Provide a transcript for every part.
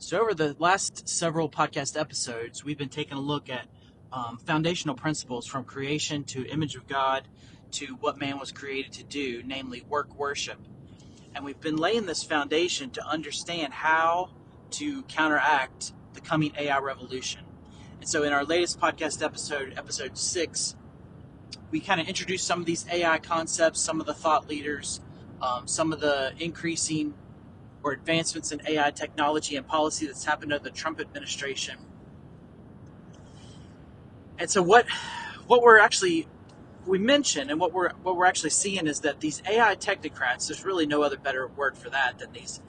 So, over the last several podcast episodes, we've been taking a look at foundational principles from creation to image of God to what man was created to do, namely work worship. And we've been laying this foundation to understand how to counteract the coming AI revolution. And so, in our latest podcast episode, episode 6, we kind of introduced some of these AI concepts, some of the thought leaders, some of the increasing or advancements in AI technology and policy that's happened under the Trump administration. And so what we mentioned and what we're actually seeing is that these AI technocrats, there's really no other better word for that than these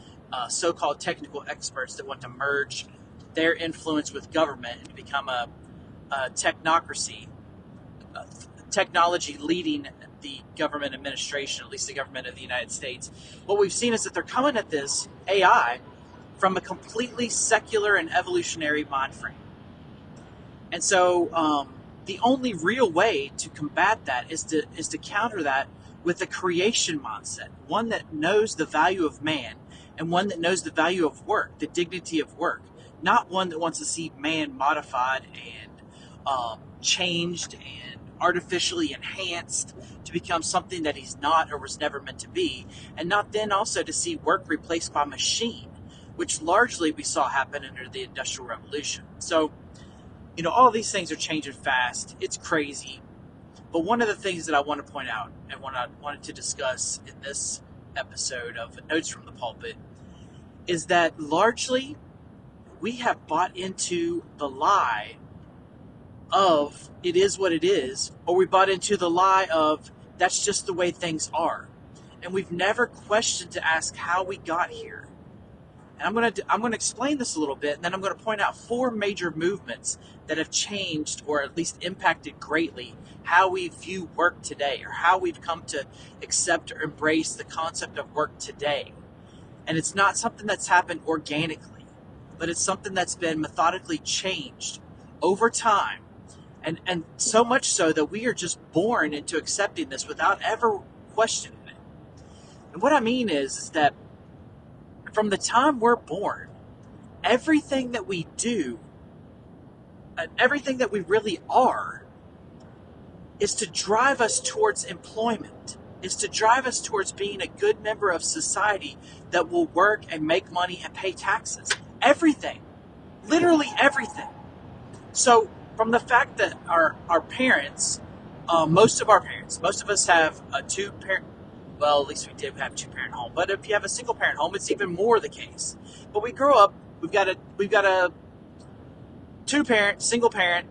so-called technical experts that want to merge their influence with government and become a technocracy, technology leading the government administration, at least the government of the United States. What we've seen is that they're coming at this AI from a completely secular and evolutionary mind frame. And so the only real way to combat that is to counter that with a creation mindset, one that knows the value of man and one that knows the value of work, the dignity of work, not one that wants to see man modified and changed and artificially enhanced to become something that he's not or was never meant to be, and not then also to see work replaced by machine, which largely we saw happen under the Industrial Revolution. So, all these things are changing fast. It's crazy. But one of the things that I want to point out and what I wanted to discuss in this episode of Notes from the Pulpit is that largely we have bought into the lie of it is what it is, or we bought into the lie of that's just the way things are. And we've never questioned to ask how we got here. And I'm going to explain this a little bit, and then I'm going to point out 4 major movements that have changed or at least impacted greatly how we view work today, or how we've come to accept or embrace the concept of work today. And it's not something that's happened organically, but it's something that's been methodically changed over time. And so much so that we are just born into accepting this without ever questioning it. And what I mean is that from the time we're born, everything that we do, everything that we really are, is to drive us towards employment, is to drive us towards being a good member of society that will work and make money and pay taxes. Everything. Literally everything. So, from the fact that our parents, most of us have a 2-parent, well, at least we did have a 2-parent home, but if you have a single-parent home, it's even more the case. But we grow up, we've got a 2-parent, single-parent,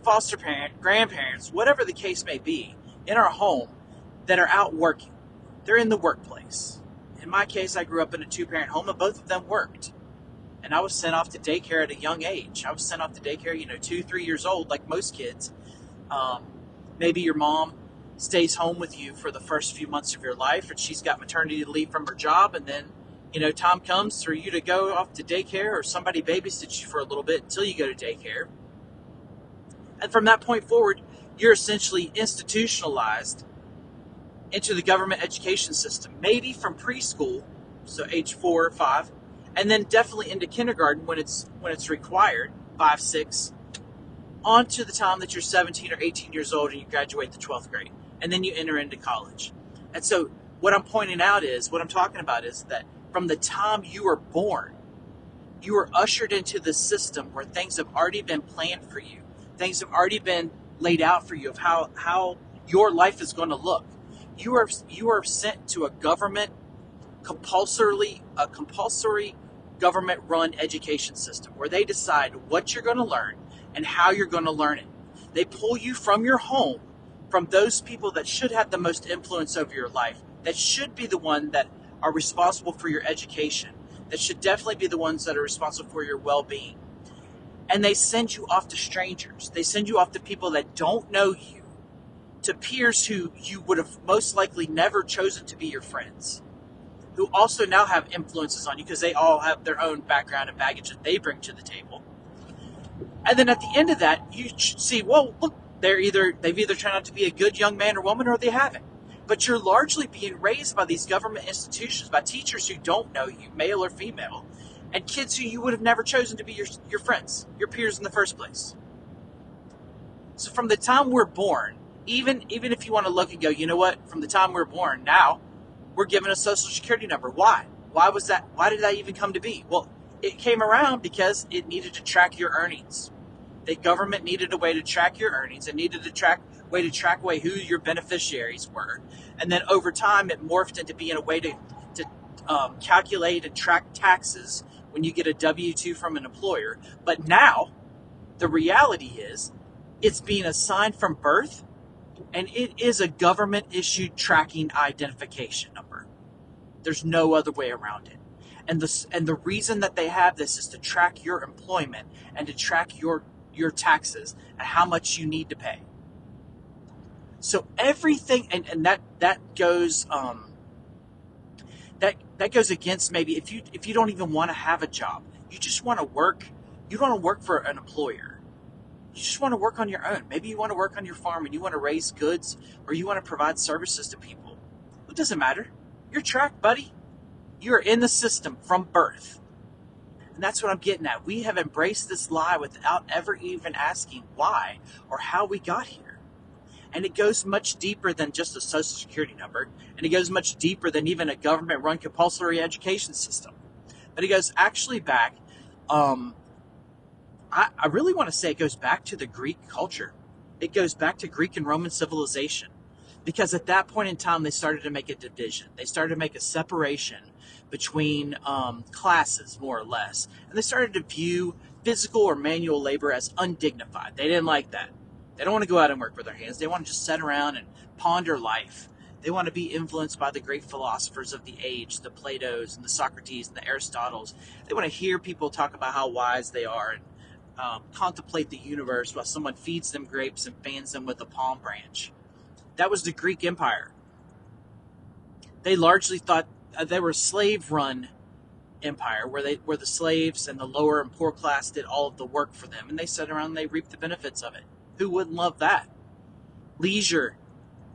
foster parent, grandparents, whatever the case may be, in our home that are out working. They're in the workplace. In my case, I grew up in a 2-parent home, and both of them worked. And I was sent off to daycare at a young age. I was sent off to daycare, 2-3 years old, like most kids. Maybe your mom stays home with you for the first few months of your life, and she's got maternity leave from her job, and then, time comes for you to go off to daycare, or somebody babysits you for a little bit until you go to daycare. And from that point forward, you're essentially institutionalized into the government education system, maybe from preschool, so age 4 or 5, and then definitely into kindergarten when it's required, 5, 6, on to the time that you're 17 or 18 years old and you graduate the 12th grade. And then you enter into college. And so what I'm talking about is that from the time you are born, you are ushered into the system where things have already been planned for you. Things have already been laid out for you of how your life is going to look. You are sent to a compulsory government-run education system where they decide what you're going to learn and how you're going to learn it. They pull you from your home, from those people that should have the most influence over your life, that should be the one that are responsible for your education, that should definitely be the ones that are responsible for your well-being. And they send you off to strangers. They send you off to people that don't know you, to peers who you would have most likely never chosen to be your friends, who also now have influences on you because they all have their own background and baggage that they bring to the table. And then at the end of that, you see, well, look, they've either turned out to be a good young man or woman, or they haven't. But you're largely being raised by these government institutions, by teachers who don't know you, male or female, and kids who you would have never chosen to be your friends, your peers in the first place. So from the time we're born, even if you want to look and go, you know what, from the time we're born, now we're given a social security number. Why? Why was that? Why did that even come to be? Well, it came around because it needed to track your earnings. The government needed a way to track your earnings and needed a way to track away who your beneficiaries were. And then over time, it morphed into being a way to calculate and track taxes when you get a W-2 from an employer. But now, the reality is, it's being assigned from birth, and it is a government-issued tracking identification number. There's no other way around it. And the reason that they have this is to track your employment and to track your taxes and how much you need to pay. So everything, and that goes that goes against maybe if you don't even want to have a job, you just want to work. You don't want to work for an employer. You just want to work on your own. Maybe you want to work on your farm and you want to raise goods, or you want to provide services to people. It doesn't matter. You're tracked, buddy. You're in the system from birth. And that's what I'm getting at. We have embraced this lie without ever even asking why or how we got here. And it goes much deeper than just a social security number. And it goes much deeper than even a government-run compulsory education system. But it goes actually back, I really want to say it goes back to the Greek culture. It goes back to Greek and Roman civilization. Because at that point in time, they started to make a division. They started to make a separation between classes, more or less. And they started to view physical or manual labor as undignified. They didn't like that. They don't want to go out and work with their hands. They want to just sit around and ponder life. They want to be influenced by the great philosophers of the age, the Platos and the Socrates and the Aristotles. They want to hear people talk about how wise they are and contemplate the universe while someone feeds them grapes and fans them with a palm branch. That was the Greek Empire. They largely thought they were a slave-run empire where the slaves and the lower and poor class did all of the work for them, and they sat around and they reaped the benefits of it. Who wouldn't love that? Leisure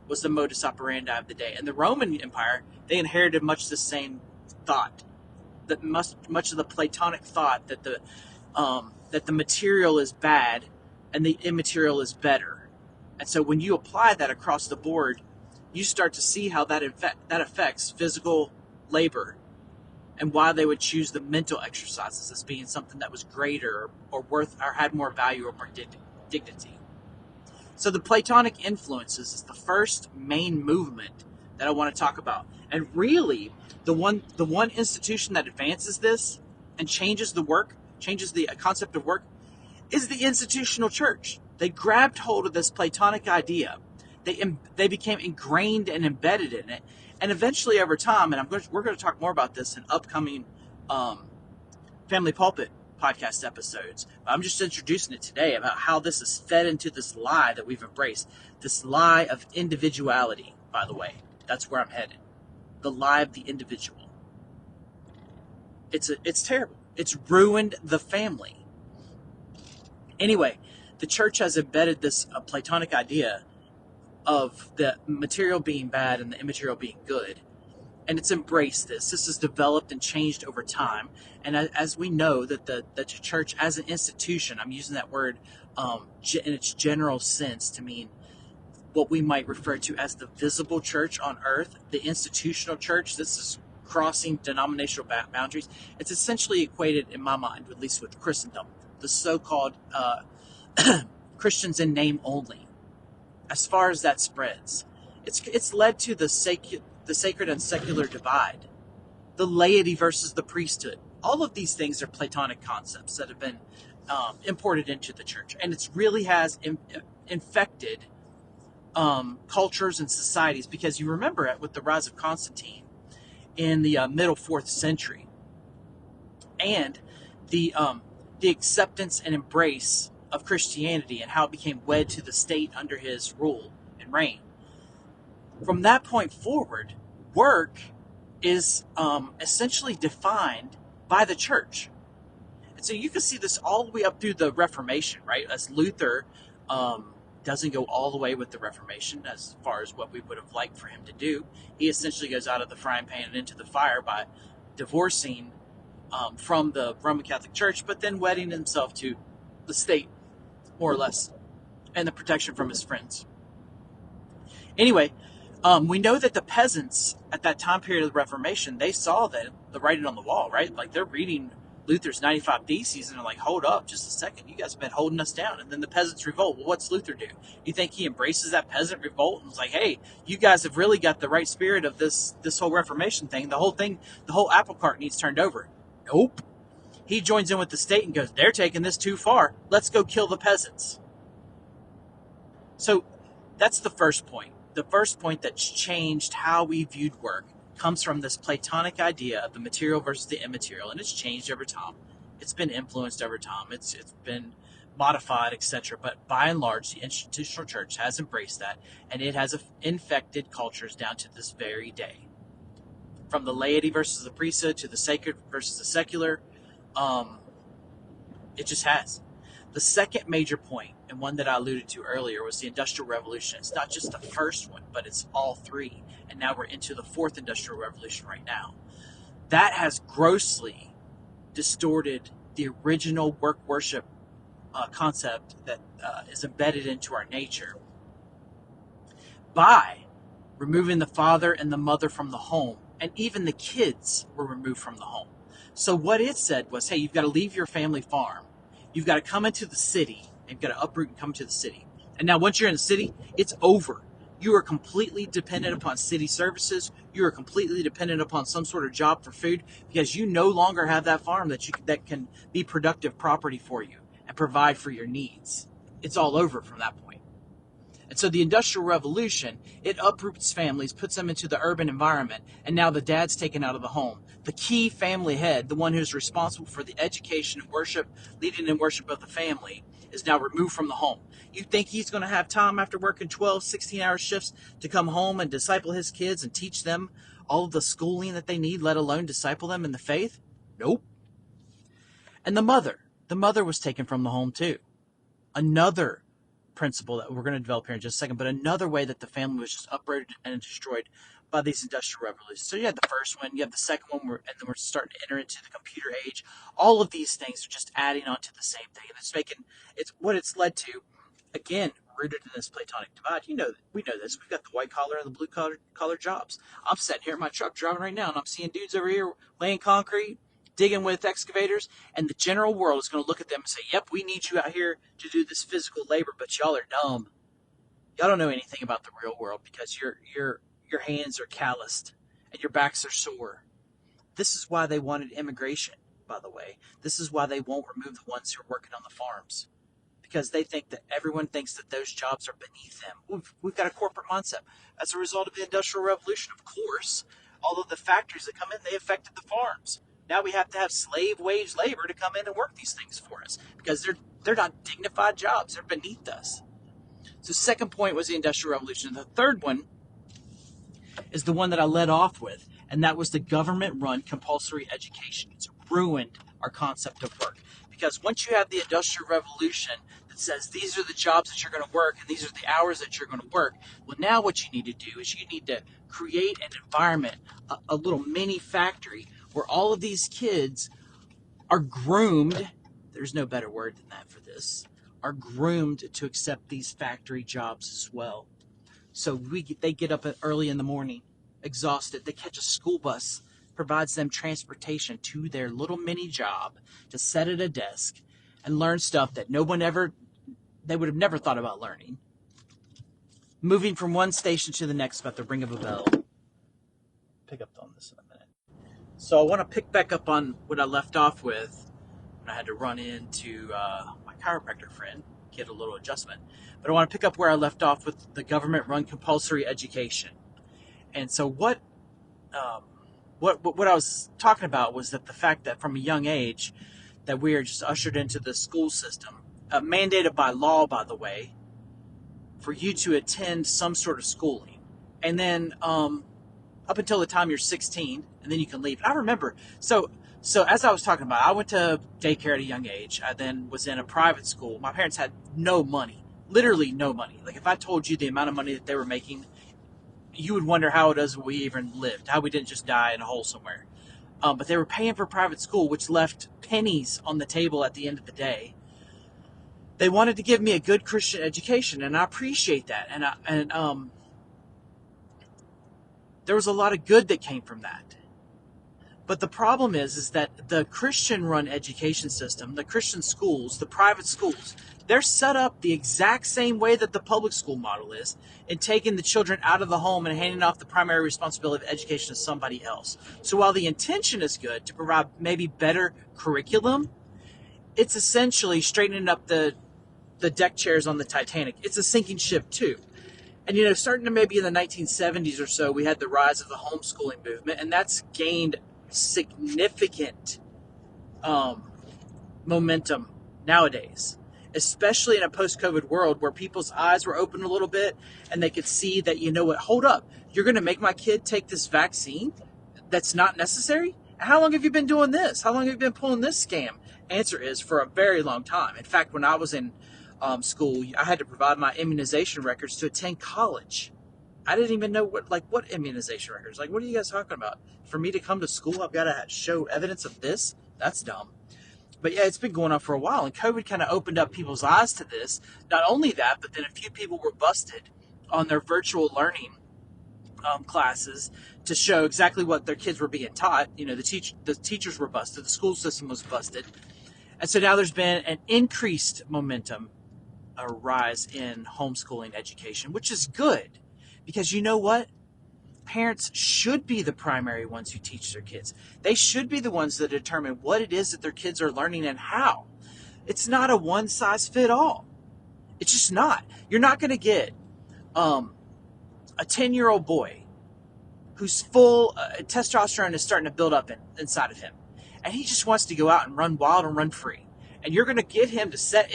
was the modus operandi of the day. And the Roman Empire, they inherited much the same thought. That much of the Platonic thought that the material is bad and the immaterial is better. And so when you apply that across the board, you start to see how that affects physical labor and why they would choose the mental exercises as being something that was greater or worth or had more value or more dignity. So the Platonic Influences is the first main movement that I want to talk about. And really, the one institution that advances this and changes the concept of work is the institutional church. They grabbed hold of this Platonic idea. They became ingrained and embedded in it. And eventually over time, and we're going to talk more about this in upcoming Family Pulpit podcast episodes. I'm just introducing it today about how this is fed into this lie that we've embraced. This lie of individuality, by the way. That's where I'm headed. The lie of the individual. It's terrible. It's ruined the family. Anyway, the church has embedded this Platonic idea of the material being bad and the immaterial being good. And it's embraced this. This has developed and changed over time. And as we know that the church as an institution, I'm using that word in its general sense to mean what we might refer to as the visible church on earth, the institutional church. This is crossing denominational boundaries. It's essentially equated, in my mind, at least with Christendom, the so-called Christians in name only. As far as that spreads, it's led to the sacred and secular divide, the laity versus the priesthood. All of these things are Platonic concepts that have been imported into the church, and it really has infected cultures and societies, because you remember it with the rise of Constantine in the middle 4th century, and the acceptance and embrace of Christianity and how it became wed to the state under his rule and reign. From that point forward, work is essentially defined by the church. And so you can see this all the way up through the Reformation, right? As Luther doesn't go all the way with the Reformation as far as what we would have liked for him to do. He essentially goes out of the frying pan and into the fire by divorcing from the Roman Catholic Church, but then wedding himself to the state, more or less, and the protection from his friends. Anyway, we know that the peasants at that time period of the Reformation, they saw that the writing on the wall, right? Like they're reading Luther's 95 Theses and they're like, hold up, just a second, you guys have been holding us down. And then the peasants revolt. Well, what's Luther do? You think he embraces that peasant revolt and is like, hey, you guys have really got the right spirit of this whole Reformation thing. The whole apple cart needs turned over. Nope. He joins in with the state and goes, they're taking this too far. Let's go kill the peasants. So that's the first point. The first point that's changed how we viewed work comes from this Platonic idea of the material versus the immaterial, and it's changed over time. It's been influenced over time. It's been modified, etc. But by and large, the institutional church has embraced that, and it has infected cultures down to this very day. From the laity versus the priesthood to the sacred versus the secular, it just has. The second major point, and one that I alluded to earlier, was the Industrial Revolution. It's not just the first one, but it's all three. And now we're into the fourth Industrial Revolution right now. That has grossly distorted the original work worship concept that is embedded into our nature by removing the father and the mother from the home, and even the kids were removed from the home. So what it said was, hey, you've got to leave your family farm. You've got to come into the city. You've got to uproot and come to the city. And now once you're in the city, it's over. You are completely dependent upon city services. You are completely dependent upon some sort of job for food because you no longer have that farm that can be productive property for you and provide for your needs. It's all over from that point. And so the Industrial Revolution, it uproots families, puts them into the urban environment, and now the dad's taken out of the home. The key family head, the one who's responsible for the education and worship, leading in worship of the family, is now removed from the home. You think he's going to have time after working 12, 16-hour shifts to come home and disciple his kids and teach them all of the schooling that they need, let alone disciple them in the faith? Nope. And the mother was taken from the home too. Another principle that we're going to develop here in just a second, but another way that the family was just uprooted and destroyed by these industrial revolutions. So you had the first one, you have the second one, and then we're starting to enter into the computer age. All of these things are just adding on to the same thing, and it's what it's led to. Again, rooted in this Platonic divide. We know this. We've got the white collar and the blue collar jobs. I'm sitting here in my truck driving right now, and I'm seeing dudes over here laying concrete, digging with excavators, and the general world is going to look at them and say, yep, we need you out here to do this physical labor, but y'all are dumb. Y'all don't know anything about the real world because your hands are calloused and your backs are sore. This is why they wanted immigration, by the way. This is why they won't remove the ones who are working on the farms, because they think that everyone thinks that those jobs are beneath them. We've got a corporate mindset. As a result of the Industrial Revolution, of course, all of the factories that come in, they affected the farms. Now we have to have slave wage labor to come in and work these things for us because they're not dignified jobs. They're beneath us. So the second point was the Industrial Revolution. The third one is the one that I led off with, and that was the government-run compulsory education. It's ruined our concept of work because once you have the Industrial Revolution that says these are the jobs that you're going to work and these are the hours that you're going to work, well, now what you need to do is you need to create an environment, a little mini factory where all of these kids are groomed, there's no better word than that for this, are groomed to accept these factory jobs as well. So they get up early in the morning, exhausted. They catch a school bus, provides them transportation to their little mini job to sit at a desk and learn stuff that they would have never thought about learning. Moving from one station to the next about the ring of a bell. Pick up on this in a minute. So I want to pick back up on what I left off with when I had to run into my chiropractor friend, get a little adjustment. But I want to pick up where I left off with the government-run compulsory education. And so what I was talking about was that the fact that from a young age that we are just ushered into the school system, mandated by law, by the way, for you to attend some sort of schooling. And then up until the time you're 16, and then you can leave. And I remember, so as I was talking about, I went to daycare at a young age. I then was in a private school. My parents had no money, literally no money. Like if I told you the amount of money that they were making, you would wonder how it is we even lived, how we didn't just die in a hole somewhere. but they were paying for private school, which left pennies on the table at the end of the day. They wanted to give me a good Christian education, and I appreciate that. And there was a lot of good that came from that. But the problem is that the Christian-run education system, the Christian schools, the private schools, they're set up the exact same way that the public school model is, in taking the children out of the home and handing off the primary responsibility of education to somebody else. So while the intention is good to provide maybe better curriculum, it's essentially straightening up the deck chairs on the Titanic. It's a sinking ship too. And, starting to maybe in the 1970s or so, we had the rise of the homeschooling movement, and that's gained significant momentum nowadays, especially in a post-COVID world where people's eyes were open a little bit and they could see that, hold up, you're going to make my kid take this vaccine that's not necessary? How long have you been doing this? How long have you been pulling this scam? Answer is, for a very long time. In fact, when I was in school, I had to provide my immunization records to attend college. I didn't even know what immunization records. What are you guys talking about? For me to come to school, I've got to show evidence of this? That's dumb. But yeah, it's been going on for a while, and COVID kind of opened up people's eyes to this. Not only that, but then a few people were busted on their virtual learning classes to show exactly what their kids were being taught. The teachers were busted, the school system was busted. And so now there's been an increased momentum, a rise in homeschooling education, which is good. Because you know what? Parents should be the primary ones who teach their kids. They should be the ones that determine what it is that their kids are learning and how. It's not a one-size-fits-all. It's just not. You're not going to get a 10-year-old boy who's full testosterone is starting to build up inside of him. And he just wants to go out and run wild and run free. And you're going to get him to sit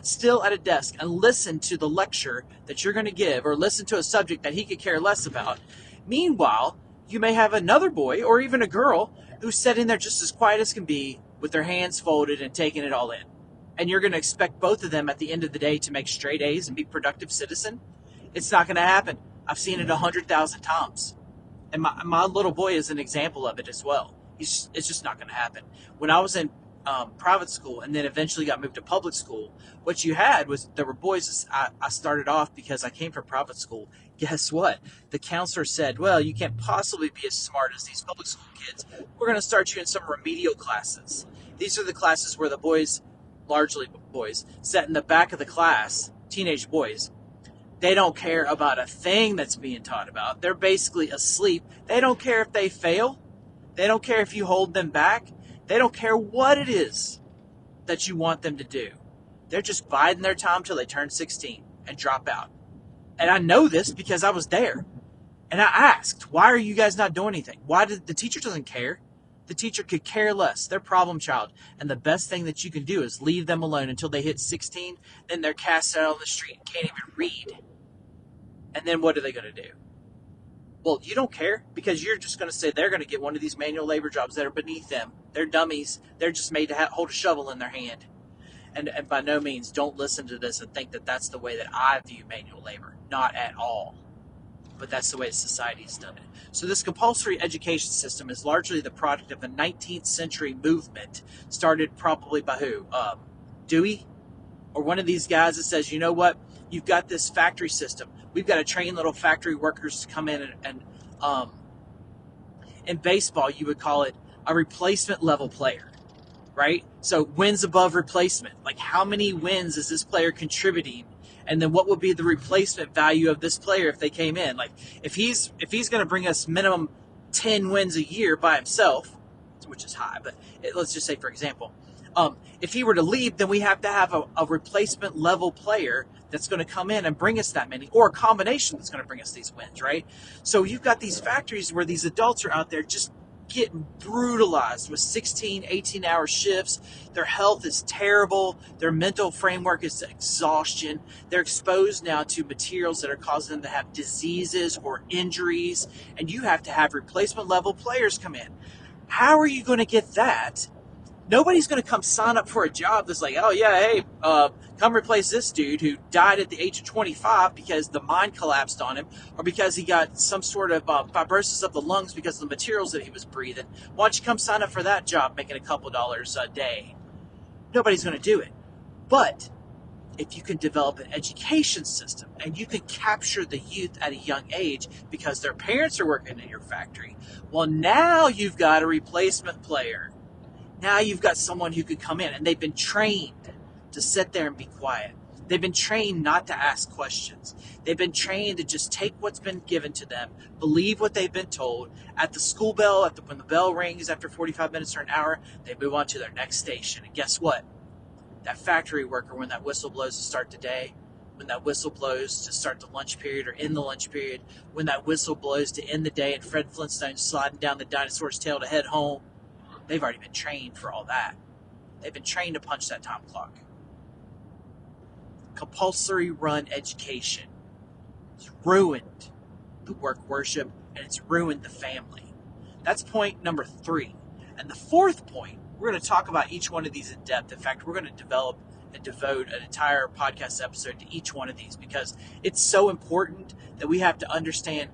still at a desk and listen to the lecture that you're going to give, or listen to a subject that he could care less about. Meanwhile, you may have another boy or even a girl who's sitting there just as quiet as can be with their hands folded and taking it all in. And you're going to expect both of them at the end of the day to make straight A's and be productive citizen? It's not going to happen. I've seen it 100,000 times. And my little boy is an example of it as well. It's just not going to happen. When I was in private school and then eventually got moved to public school, what you had was there were boys. I started off because I came from private school. Guess what? The counselor said, well, you can't possibly be as smart as these public school kids. We're going to start you in some remedial classes. These are the classes where the boys, largely boys, sat in the back of the class, teenage boys. They don't care about a thing that's being taught about. They're basically asleep. They don't care if they fail. They don't care if you hold them back. They don't care what it is that you want them to do. They're just biding their time till they turn 16 and drop out. And I know this because I was there. And I asked, why are you guys not doing anything? Why did the teacher doesn't care? The teacher could care less. They're problem child. And the best thing that you can do is leave them alone until they hit 16. Then they're cast out on the street and can't even read. And then what are they going to do? Well, you don't care because you're just going to say they're going to get one of these manual labor jobs that are beneath them. They're dummies. They're just made to hold a shovel in their hand. And by no means, don't listen to this and think that that's the way that I view manual labor. Not at all. But that's the way society's done it. So this compulsory education system is largely the product of a 19th century movement started probably by who? Dewey? Or one of these guys that says, you know what? You've got this factory system. We've got to train little factory workers to come in and in baseball, you would call it a replacement level player, right? So wins above replacement. Like how many wins is this player contributing? And then what would be the replacement value of this player if they came in? Like if he's going to bring us minimum 10 wins a year by himself, which is high, but let's just say, for example, if he were to leave, then we have to have a replacement level player that's going to come in and bring us that many, or a combination that's going to bring us these wins, right? So you've got these factories where these adults are out there just getting brutalized with 16, 18-hour shifts. Their health is terrible. Their mental framework is exhaustion. They're exposed now to materials that are causing them to have diseases or injuries, and you have to have replacement level players come in. How are you going to get that Nobody's going to come sign up for a job that's like, oh yeah, hey, come replace this dude who died at the age of 25 because the mind collapsed on him, or because he got some sort of fibrosis of the lungs because of the materials that he was breathing. Why don't you come sign up for that job making a couple dollars a day? Nobody's going to do it. But if you can develop an education system and you can capture the youth at a young age because their parents are working in your factory, well, now you've got a replacement player. Now you've got someone who could come in, and they've been trained to sit there and be quiet. They've been trained not to ask questions. They've been trained to just take what's been given to them, believe what they've been told. At the school bell, when the bell rings after 45 minutes or an hour, they move on to their next station. And guess what? That factory worker, when that whistle blows to start the day, when that whistle blows to start the lunch period or end the lunch period, when that whistle blows to end the day and Fred Flintstone's sliding down the dinosaur's tail to head home, they've already been trained for all that. They've been trained to punch that time clock. Compulsory run education has ruined the work worship, and it's ruined the family. That's point number 3. And the fourth point, we're going to talk about each one of these in depth. In fact, we're going to develop and devote an entire podcast episode to each one of these because it's so important that we have to understand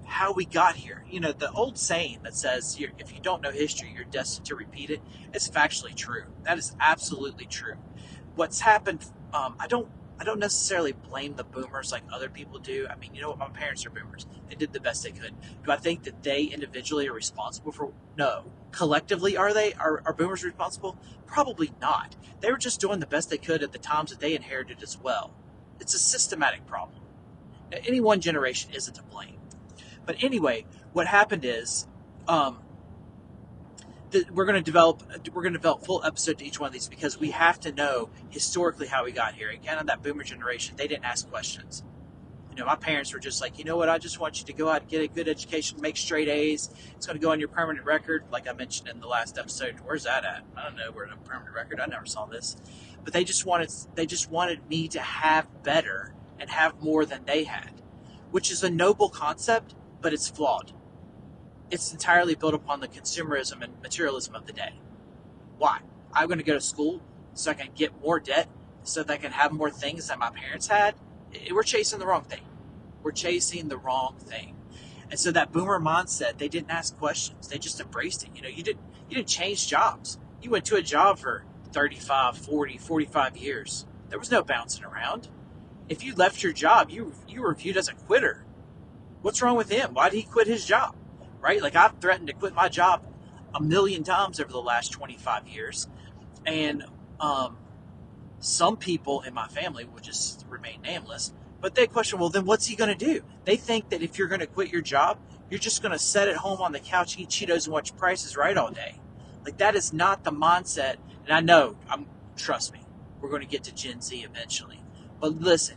how we got here. You know, the old saying that says, if you don't know history, you're destined to repeat it. It's factually true. That is absolutely true. What's happened, I don't necessarily blame the boomers like other people do. I mean, you know what? My parents are boomers. They did the best they could. Do I think that they individually are responsible for? No. Collectively, are boomers responsible? Probably not. They were just doing the best they could at the times that they inherited as well. It's a systematic problem. Now, any one generation isn't to blame. But anyway, what happened is, we're going to develop full episode to each one of these because we have to know historically how we got here. Again, on that boomer generation, they didn't ask questions. You know, my parents were just like, you know what, I just want you to go out and get a good education, make straight A's. It's going to go on your permanent record, like I mentioned in the last episode. Where's that at? I don't know where the permanent record. I never saw this. But they just wanted me to have better and have more than they had, which is a noble concept, but it's flawed. It's entirely built upon the consumerism and materialism of the day. Why? I'm going to go to school so I can get more debt, so that I can have more things that my parents had. We're chasing the wrong thing. We're chasing the wrong thing. And so that boomer mindset, they didn't ask questions. They just embraced it. You know, you didn't change jobs. You went to a job for 35, 40, 45 years. There was no bouncing around. If you left your job, you were viewed as a quitter. What's wrong with him? Why did he quit his job? Right? Like, I've threatened to quit my job 1,000,000 times over the last 25 years. And some people in my family would just remain nameless. But they question, well, then what's he going to do? They think that if you're going to quit your job, you're just going to sit at home on the couch, eat Cheetos, and watch Price is Right all day. Like, that is not the mindset. And I know, trust me, we're going to get to Gen Z eventually. But listen,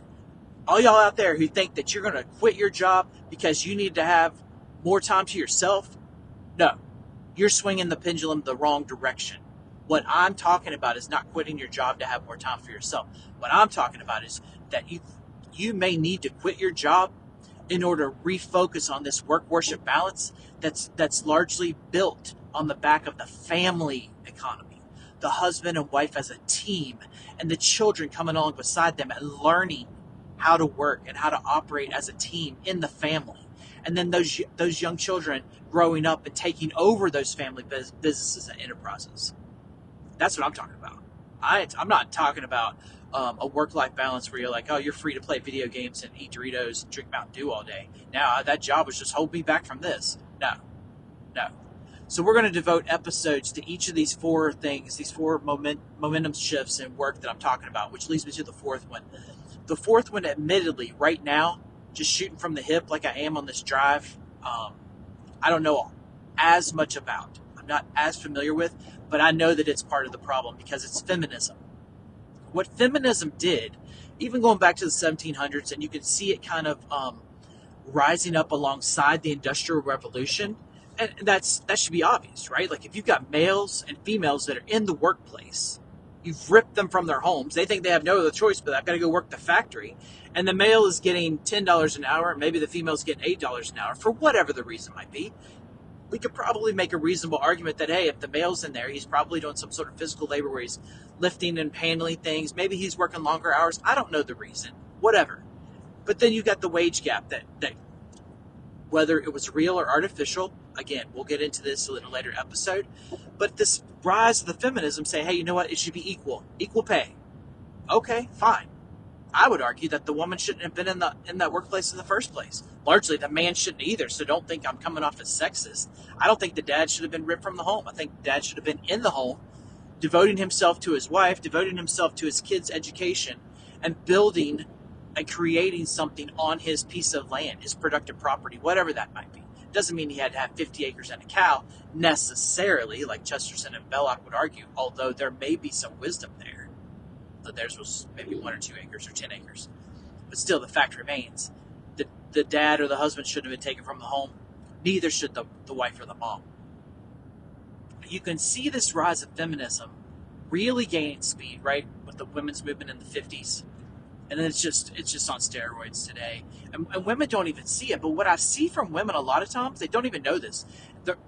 all y'all out there who think that you're going to quit your job because you need to have more time to yourself, no, you're swinging the pendulum the wrong direction. What I'm talking about is not quitting your job to have more time for yourself. What I'm talking about is that you may need to quit your job in order to refocus on this work-worship balance that's largely built on the back of the family economy, the husband and wife as a team, and the children coming along beside them and learning how to work and how to operate as a team in the family. And then those young children growing up and taking over those family businesses and enterprises. That's what I'm talking about. I'm not talking about a work-life balance where you're like, oh, you're free to play video games and eat Doritos and drink Mountain Dew all day. Now, that job was just hold me back from this. No. So we're going to devote episodes to each of these 4 things, these 4 momentum shifts in work that I'm talking about, which leads me to the 4th one. The 4th one, admittedly, right now, just shooting from the hip like I am on this drive, I don't know as much about. I'm not as familiar with, but I know that it's part of the problem because it's feminism. What feminism did, even going back to the 1700s, and you can see it kind of rising up alongside the Industrial Revolution, and that should be obvious, right? Like, if you've got males and females that are in the workplace, you've ripped them from their homes. They think they have no other choice, but I've got to go work the factory. And the male is getting $10 an hour, and maybe the female's getting $8 an hour, for whatever the reason might be. we could probably make a reasonable argument that, hey, if the male's in there, he's probably doing some sort of physical labor where he's lifting and handling things. Maybe he's working longer hours. I don't know the reason. Whatever. But then you got the wage gap that whether it was real or artificial, again, we'll get into this in a later episode. But this rise of the feminism say, hey, you know what? It should be equal pay. Okay, fine. I would argue that the woman shouldn't have been in that workplace in the first place. Largely, the man shouldn't either. So don't think I'm coming off as sexist. I don't think the dad should have been ripped from the home. I think the dad should have been in the home, devoting himself to his wife, devoting himself to his kids' education, and building and creating something on his piece of land, his productive property, whatever that might be. Doesn't mean he had to have 50 acres and a cow necessarily, like Chesterton and Belloc would argue, although there may be some wisdom there. But theirs was maybe 1 or 2 acres or 10 acres. But still, the fact remains that the dad or the husband shouldn't have been taken from the home. Neither should the wife or the mom. You can see this rise of feminism really gaining speed, right, with the women's movement in the 50s. And then it's just on steroids today. And women don't even see it. But what I see from women a lot of times, they don't even know this.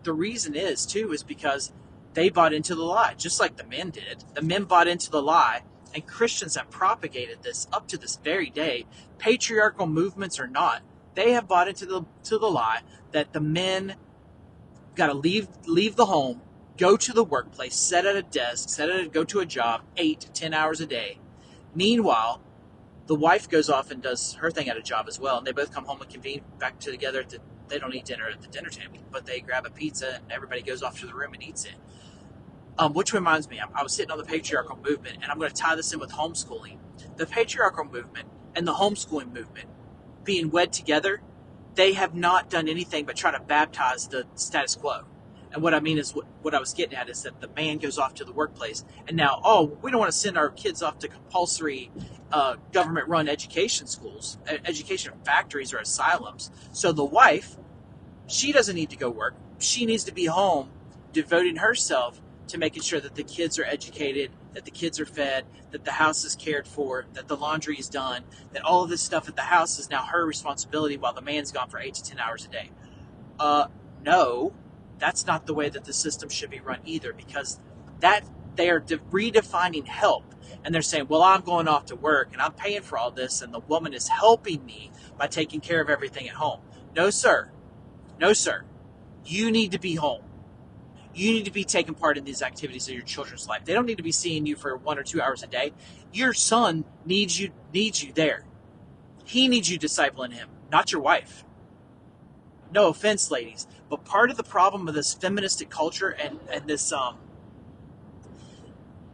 The reason is because they bought into the lie, just like the men did. The men bought into the lie, and Christians have propagated this up to this very day. Patriarchal movements or not, they have bought into the lie that the men got to leave the home, go to the workplace, sit at a desk, go to a job 8 to 10 hours a day. Meanwhile, the wife goes off and does her thing at a job as well, and they both come home and convene back together. They don't eat dinner at the dinner table, but they grab a pizza and everybody goes off to the room and eats it. Which reminds me, I was sitting on the patriarchal movement, and I'm going to tie this in with homeschooling. The patriarchal movement and the homeschooling movement being wed together, they have not done anything but try to baptize the status quo. And what I mean is, what I was getting at is that the man goes off to the workplace, and now, we don't want to send our kids off to compulsory government-run education schools, education factories or asylums. So the wife, she doesn't need to go work. She needs to be home, devoting herself to making sure that the kids are educated, that the kids are fed, that the house is cared for, that the laundry is done, that all of this stuff at the house is now her responsibility while the man's gone for 8 to 10 hours a day. No, that's not the way that the system should be run either, because that they are redefining help. And they're saying, well, I'm going off to work and I'm paying for all this, and the woman is helping me by taking care of everything at home. No, sir. No, sir. You need to be home. You need to be taking part in these activities of your children's life. They don't need to be seeing you for 1 or 2 hours a day. Your son needs you there. He needs you discipling him, not your wife. No offense, ladies, but part of the problem of this feministic culture and this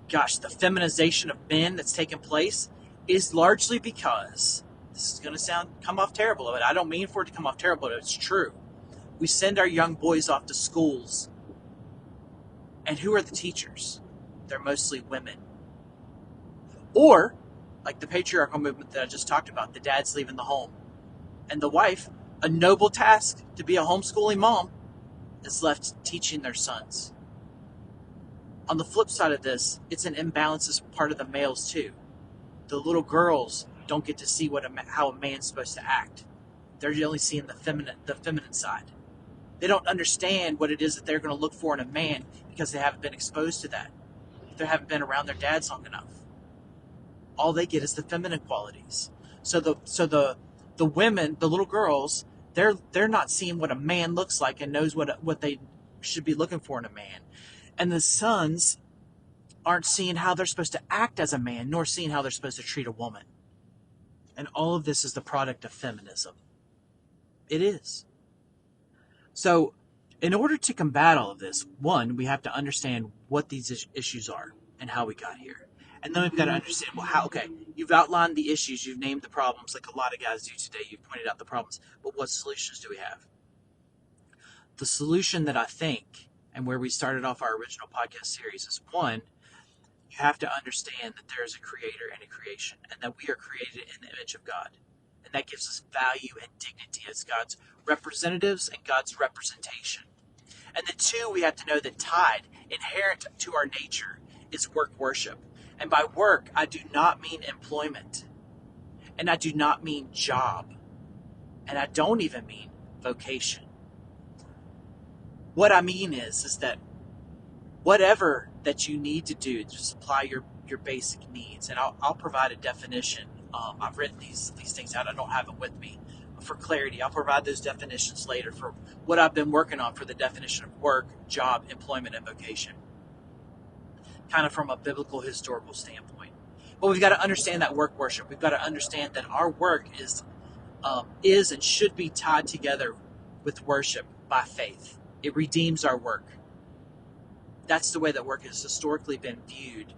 the feminization of men that's taken place is largely because, this is going to come off terrible, but I don't mean for it to come off terrible, but it's true. We send our young boys off to schools, and who are the teachers? They're mostly women. Or, like the patriarchal movement that I just talked about, the dad's leaving the home, and the wife, a noble task to be a homeschooling mom, is left teaching their sons. On the flip side of this, it's an imbalance as part of the males too. The little girls don't get to see how a man's supposed to act. They're only seeing the feminine side. They don't understand what it is that they're going to look for in a man because they haven't been exposed to that. They haven't been around their dads long enough. All they get is the feminine qualities. So the women, the little girls, they're not seeing what a man looks like and knows what they should be looking for in a man. And the sons aren't seeing how they're supposed to act as a man, nor seeing how they're supposed to treat a woman. And all of this is the product of feminism. It is. So, in order to combat all of this, one, we have to understand what these issues are and how we got here. And then we've got to understand, you've outlined the issues, you've named the problems like a lot of guys do today, you've pointed out the problems, but what solutions do we have? The solution that I think, and where we started off our original podcast series, is one, you have to understand that there is a creator and a creation, and that we are created in the image of God. And that gives us value and dignity as God's representatives and God's representation. And then two, we have to know that tied, inherent to our nature, is work worship. And by work, I do not mean employment. And I do not mean job. And I don't even mean vocation. What I mean is that whatever that you need to do to supply your basic needs, and I'll provide a definition. I've written these things out. I don't have them with me. But for clarity, I'll provide those definitions later for what I've been working on for the definition of work, job, employment, and vocation, kind of from a biblical historical standpoint. But we've got to understand that work worship. We've got to understand that our work is and should be tied together with worship by faith. It redeems our work. That's the way that work has historically been viewed.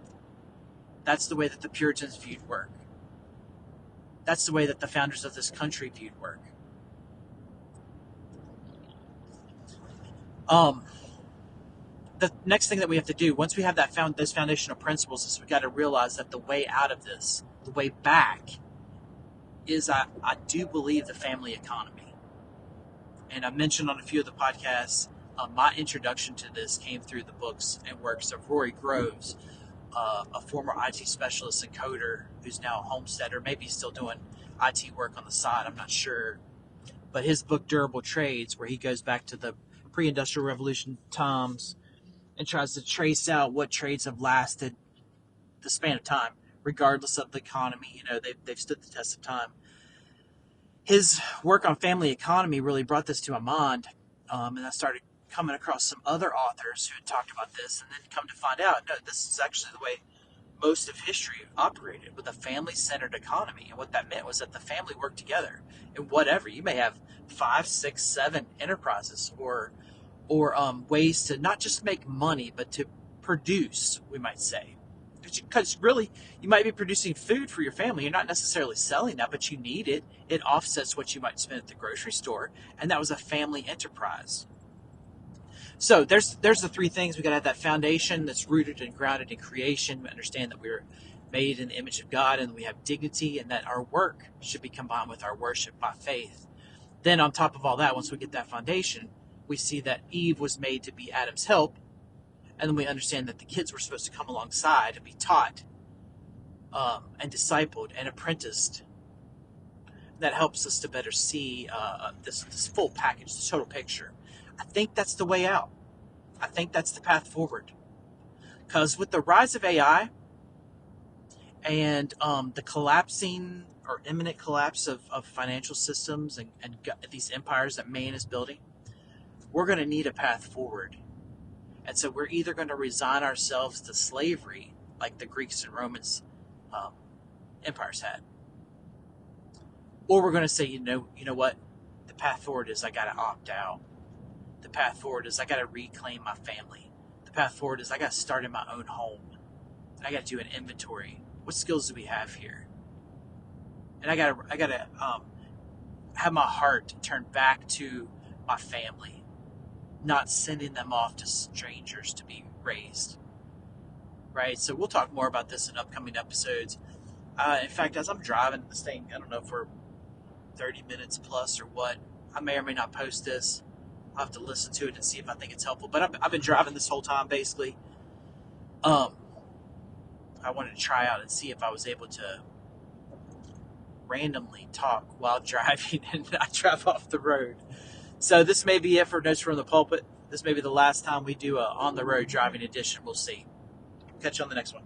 That's the way that the Puritans viewed work. That's the way that the founders of this country viewed work. The next thing that we have to do, once we have those foundational principles, is we got to realize that the way out of this, the way back, is I do believe the family economy. And I mentioned on a few of the podcasts, my introduction to this came through the books and works of Rory Groves, a former IT specialist and coder who's now a homesteader, maybe still doing IT work on the side, I'm not sure. But his book, Durable Trades, where he goes back to the pre-industrial revolution times and tries to trace out what trades have lasted the span of time, regardless of the economy. They've stood the test of time. His work on family economy really brought this to my mind, and I started coming across some other authors who had talked about this, and then come to find out, no, this is actually the way most of history operated, with a family-centered economy. And what that meant was that the family worked together in whatever. You may have 5, 6, 7 enterprises or ways to not just make money, but to produce, we might say. Because really, you might be producing food for your family. You're not necessarily selling that, but you need it. It offsets what you might spend at the grocery store. And that was a family enterprise. So there's the three things. We got to have that foundation that's rooted and grounded in creation. We understand that we're made in the image of God and we have dignity, and that our work should be combined with our worship by faith. Then on top of all that, once we get that foundation, we see that Eve was made to be Adam's help. And then we understand that the kids were supposed to come alongside and be taught and discipled and apprenticed. That helps us to better see this full package, the total picture. I think that's the way out. I think that's the path forward. Because with the rise of AI and the collapsing or imminent collapse of financial systems and these empires that man is building, we're going to need a path forward. And so we're either going to resign ourselves to slavery, like the Greeks and Romans empires had, or we're going to say, you know what? The path forward is I got to opt out. The path forward is I got to reclaim my family. The path forward is I got to start in my own home. I got to do an inventory. What skills do we have here? And I got to have my heart turned back to my family, not sending them off to strangers to be raised. Right? So we'll talk more about this in upcoming episodes. In fact, as I'm driving this thing, I don't know, for 30 minutes plus or what, I may or may not post this. I'll have to listen to it and see if I think it's helpful. But I've been driving this whole time, basically. I wanted to try out and see if I was able to randomly talk while driving and not drive off the road. So this may be it for Notes from the Pulpit. This may be the last time we do a on-the-road driving edition. We'll see. Catch you on the next one.